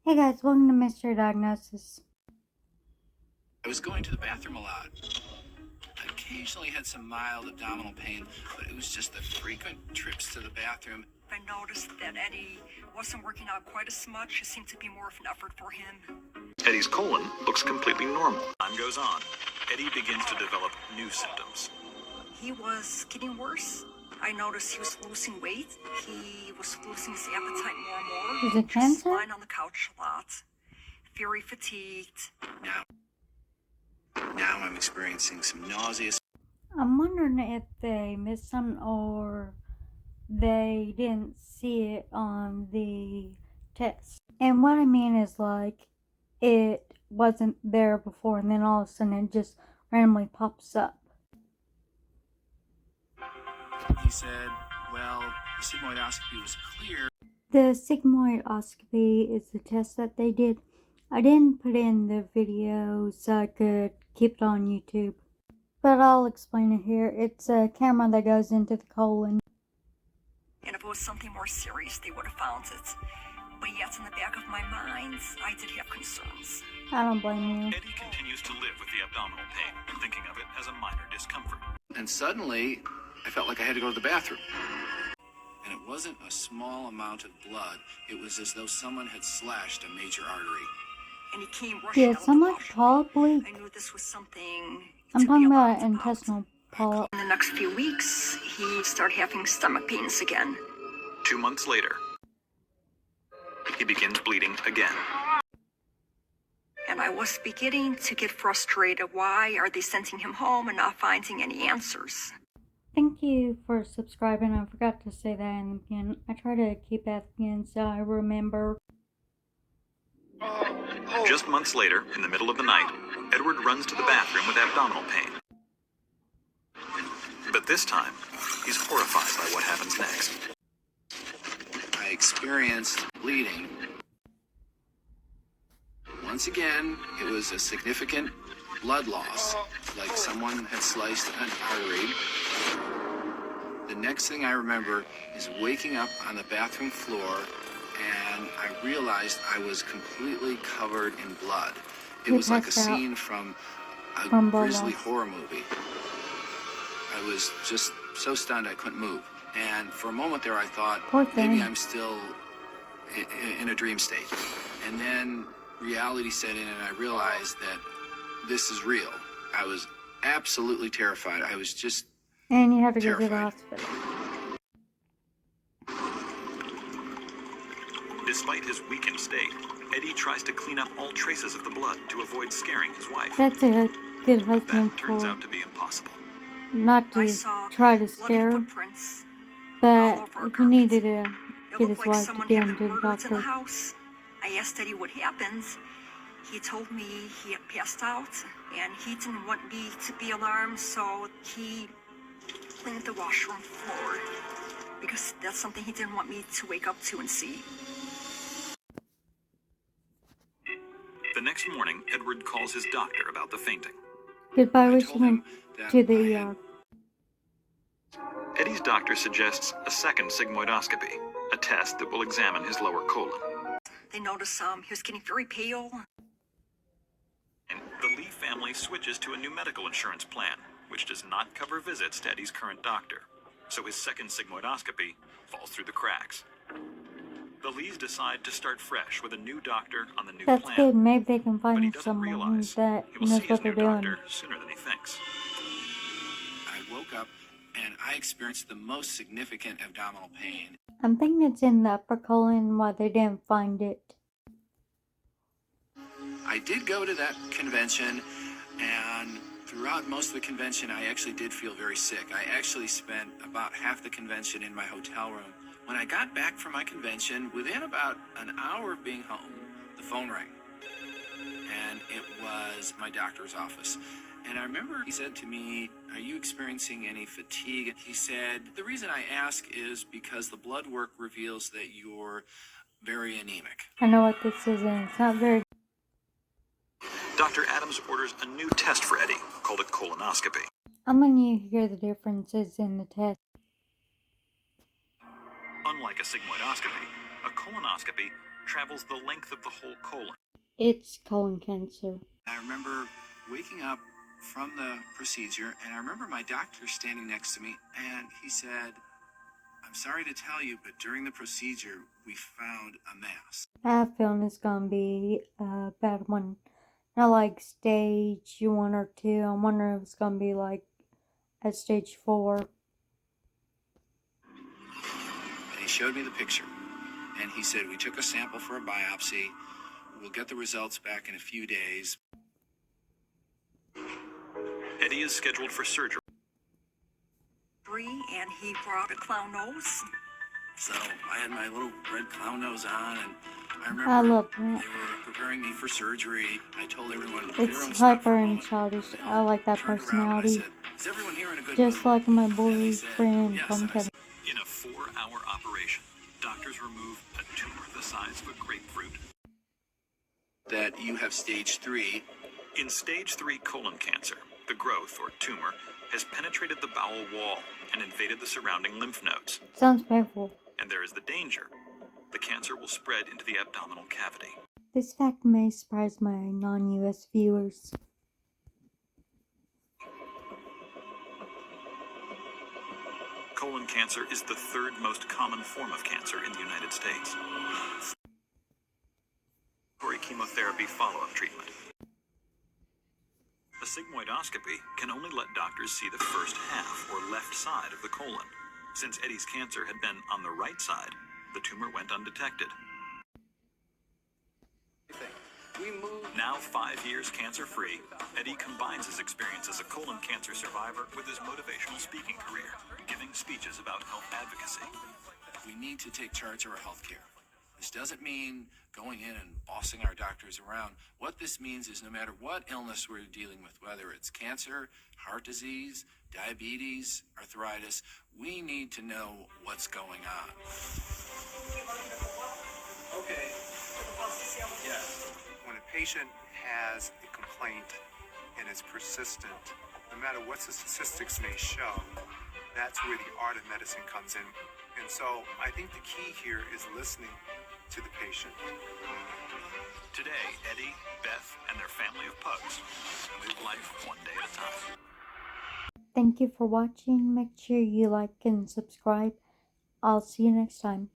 Hey guys, welcome to Mystery Diagnosis. I was going to the bathroom a lot. I occasionally had some mild abdominal pain, but it was just the frequent trips to the bathroom. I noticed that Eddie wasn't working out quite as much. It seemed to be more of an effort for him. Eddie's colon looks completely normal. Time goes on. Eddie begins to develop new symptoms. He was getting worse. I noticed he was losing weight. He was losing his appetite more and more. Is it Just cancer? lying on the couch a lot. Very fatigued. Now I'm experiencing some nausea. I'm wondering if they missed something or they didn't see it on the test. And what I mean is, like, it wasn't there before and then all of a sudden it just randomly pops up. He said, well, the sigmoidoscopy was clear. The sigmoidoscopy is the test that they did. I didn't put in the video so I could keep it on YouTube, but I'll explain it here. It's a camera that goes into the colon. And if it was something more serious, they would have found it. But yet, in the back of my mind, I did have concerns. I don't blame you. Eddie continues to live with the abdominal pain, thinking of it as a minor discomfort. And suddenly, I felt like I had to go to the bathroom. And it wasn't a small amount of blood. It was as though someone had slashed a major artery. And he came rushing Yeah, out of the somewhat washroom. probably. I knew this was something I'm to be talking about alarmed an intestinal polyp. In the next few weeks, he started having stomach pains again. 2 months later, he begins bleeding again. And I was beginning to get frustrated. Why are they sending him home and not finding any answers? Thank you for subscribing. I forgot to say that in the beginning. I try to keep that in so I remember. Just months later, in the middle of the night, Edward runs to the bathroom with abdominal pain. But this time, he's horrified by what happens next. I experienced bleeding. Once again, it was a significant blood loss, like someone had sliced an artery. The next thing I remember is waking up on the bathroom floor, and I realized I was completely covered in blood. It You was like a passed out scene from a from blood grisly loss. horror movie. I was just so stunned I couldn't move. And for a moment there I thought, Poor thing. maybe I'm still in a dream state. And then reality set in and I realized that this is real. I was absolutely terrified. I was just And you have to go to the terrified. hospital. Despite his weakened state, Eddie tries to clean up all traces of the blood to avoid scaring his wife. That's a good husband That turns for out to be impossible. not I to saw try to bloody scare him, footprints. but all over our he carpet. needed to It get looked his like wife to someone get had him been to the murdered in the doctor. house. I asked Eddie what happened. He told me he had passed out, and he didn't want me to be alarmed, so he cleaned the washroom floor, because that's something he didn't want me to wake up to and see. The next morning, Edward calls his doctor about the fainting. Goodbye, I wish told him him that to the I had ER. Eddie's doctor suggests a second sigmoidoscopy, a test that will examine his lower colon. They noticed he was getting very pale. And the Lee family switches to a new medical insurance plan, which does not cover visits to Eddie's current doctor. So his second sigmoidoscopy falls through the cracks. The Lees decide to start fresh with a new doctor on the new That's plan. good. Maybe they can But he find doesn't someone realize that he will knows see what his they're new doing. doctor sooner than he thinks. I woke up and I experienced the most significant abdominal pain. I'm thinking it's in the upper colon why they didn't find it. I did go to that convention, and throughout most of the convention, I actually did feel very sick. I actually spent about half the convention in my hotel room. When I got back from my convention, within about an hour of being home, the phone rang. And it was my doctor's office. And I remember he said to me, "Are you experiencing any fatigue?" He said, "The reason I ask is because the blood work reveals that you're very anemic." I know what this is, and it's not very. Dr. Adams orders a new test for Eddie, called a colonoscopy. I'm gonna need to hear the differences in the test. Unlike a sigmoidoscopy, a colonoscopy travels the length of the whole colon. It's colon cancer. I remember waking up from the procedure, and I remember my doctor standing next to me, and he said, "I'm sorry to tell you, but during the procedure, we found a mass." I have a feeling it's gonna be a bad one. Not like stage 1 or 2. I'm wondering if it's gonna be like at stage 4. And he showed me the picture, and he said, "We took a sample for a biopsy. We'll get the results back in a few days." Eddie is scheduled for surgery. And he brought a clown nose. So I had my little red clown nose on, and I remember I love they that. were preparing me for surgery. I told everyone, It's stop for hyper a and moment. childish. They I all like that turned around, and I personality. said, "Is everyone here in a good Just mood?" like my And they said, boyfriend "Yes." from And I Kevin. said, In a 4-hour operation, doctors remove a tumor the size of a grapefruit. that you have stage 3. In stage 3 colon cancer, the growth, or tumor, has penetrated the bowel wall and invaded the surrounding lymph nodes. Sounds painful. And there is the danger. The cancer will spread into the abdominal cavity. This fact may surprise my non-US viewers. Colon cancer is the third most common form of cancer in the United States. Chemotherapy follow-up treatment. A sigmoidoscopy can only let doctors see the first half or left side of the colon. Since Eddie's cancer had been on the right side, the tumor went undetected. Now 5 years cancer-free, Eddie combines his experience as a colon cancer survivor with his motivational speaking career, giving speeches about health advocacy. We need to take charge of our health care. This doesn't mean going in and bossing our doctors around. What this means is no matter what illness we're dealing with, whether it's cancer, heart disease, diabetes, arthritis, we need to know what's going on. Okay. Yeah. When a patient has a complaint and it's persistent, no matter what the statistics may show, that's where the art of medicine comes in. And so I think the key here is listening to the patient. Today, Eddie, Beth, and their family of pugs live life one day at a time. Thank you for watching. Make sure you like and subscribe. I'll see you next time.